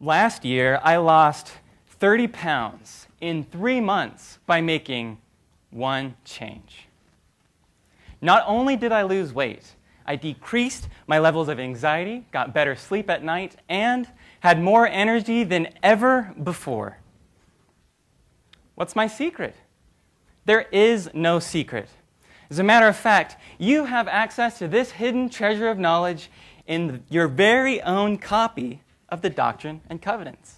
Last year, I lost 30 pounds in 3 months by making one change. Not only did I lose weight, I decreased my levels of anxiety, got better sleep at night, and had more energy than ever before. What's my secret? There is no secret. As a matter of fact, you have access to this hidden treasure of knowledge in your very own copy of the Doctrine and Covenants.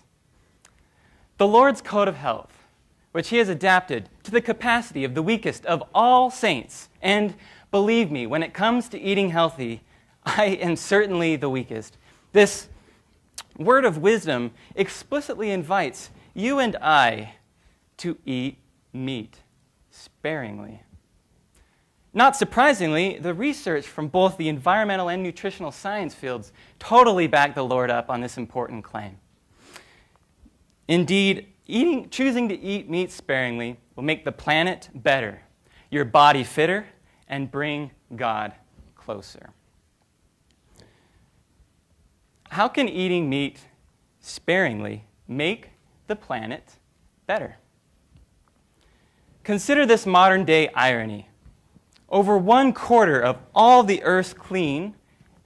The Lord's Code of Health, which He has adapted to the capacity of the weakest of all saints. And believe me, when it comes to eating healthy, I am certainly the weakest. This word of wisdom explicitly invites you and I to eat meat sparingly. Not surprisingly, the research from both the environmental and nutritional science fields totally back the Lord up on this important claim. Indeed, choosing to eat meat sparingly will make the planet better, your body fitter, and bring God closer. How can eating meat sparingly make the planet better? Consider this modern-day irony. Over 1/4 of all the Earth's clean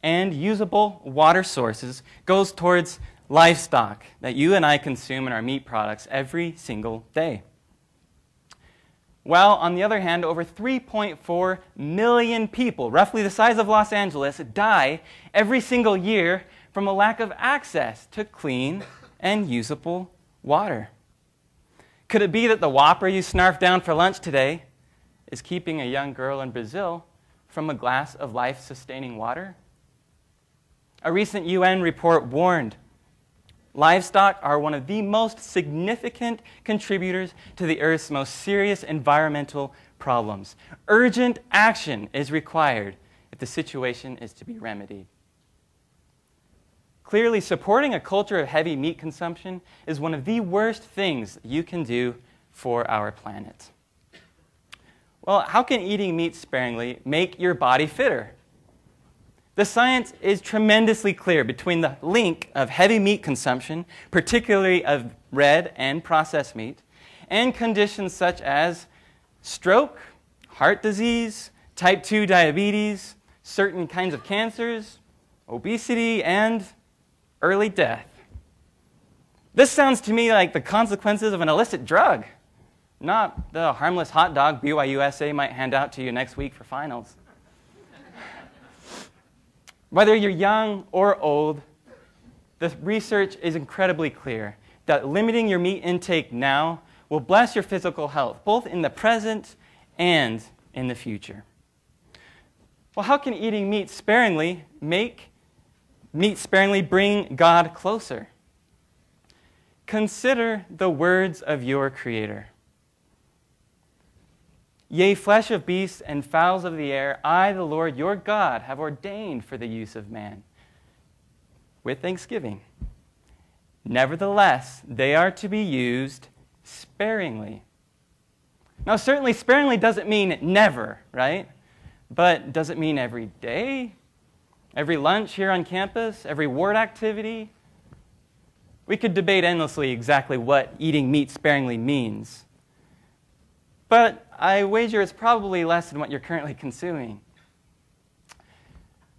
and usable water sources goes towards livestock that you and I consume in our meat products every single day. While, on the other hand, over 3.4 million people, roughly the size of Los Angeles, die every single year from a lack of access to clean and usable water. Could it be that the Whopper you snarfed down for lunch today is keeping a young girl in Brazil from a glass of life-sustaining water? A recent UN report warned livestock are one of the most significant contributors to the Earth's most serious environmental problems. Urgent action is required if the situation is to be remedied. Clearly, supporting a culture of heavy meat consumption is one of the worst things you can do for our planet. Well, how can eating meat sparingly make your body fitter? The science is tremendously clear between the link of heavy meat consumption, particularly of red and processed meat, and conditions such as stroke, heart disease, type 2 diabetes, certain kinds of cancers, obesity, and early death. This sounds to me like the consequences of an illicit drug, not the harmless hot dog BYUSA might hand out to you next week for finals. Whether you're young or old, the research is incredibly clear that limiting your meat intake now will bless your physical health, both in the present and in the future. Well, how can eating meat sparingly bring God closer? Consider the words of your Creator. Yea, flesh of beasts and fowls of the air, I, the Lord your God, have ordained for the use of man, with thanksgiving. Nevertheless, they are to be used sparingly. Now, certainly sparingly doesn't mean never, right? But does it mean every day? Every lunch here on campus? Every ward activity? We could debate endlessly exactly what eating meat sparingly means. But I wager it's probably less than what you're currently consuming.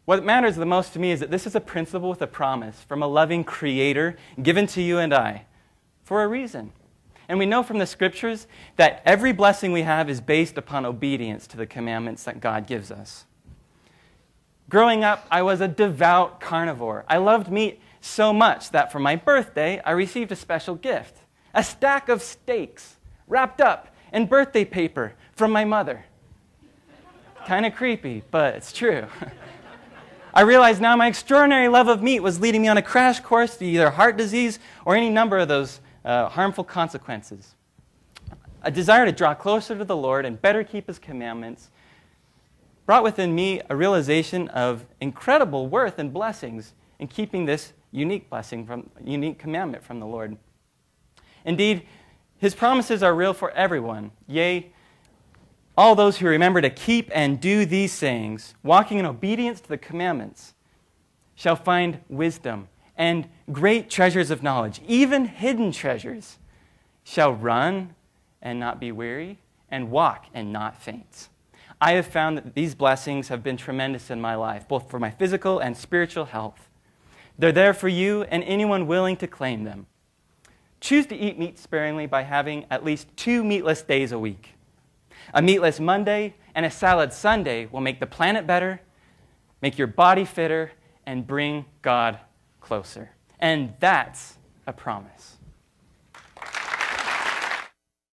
What matters the most to me is that this is a principle with a promise from a loving Creator given to you and I for a reason. And we know from the Scriptures that every blessing we have is based upon obedience to the commandments that God gives us. Growing up, I was a devout carnivore. I loved meat so much that for my birthday, I received a special gift, a stack of steaks wrapped up in birthday paper from my mother. Kind of creepy, but it's true. I realized now my extraordinary love of meat was leading me on a crash course to either heart disease or any number of those harmful consequences. A desire to draw closer to the Lord and better keep His commandments brought within me a realization of incredible worth and blessings in keeping this unique commandment from the Lord. Indeed, His promises are real for everyone. Yea, all those who remember to keep and do these sayings, walking in obedience to the commandments, shall find wisdom and great treasures of knowledge, even hidden treasures, shall run and not be weary, and walk and not faint. I have found that these blessings have been tremendous in my life, both for my physical and spiritual health. They're there for you and anyone willing to claim them. Choose to eat meat sparingly by having at least 2 meatless days a week. A meatless Monday and a salad Sunday will make the planet better, make your body fitter, and bring God closer. And that's a promise.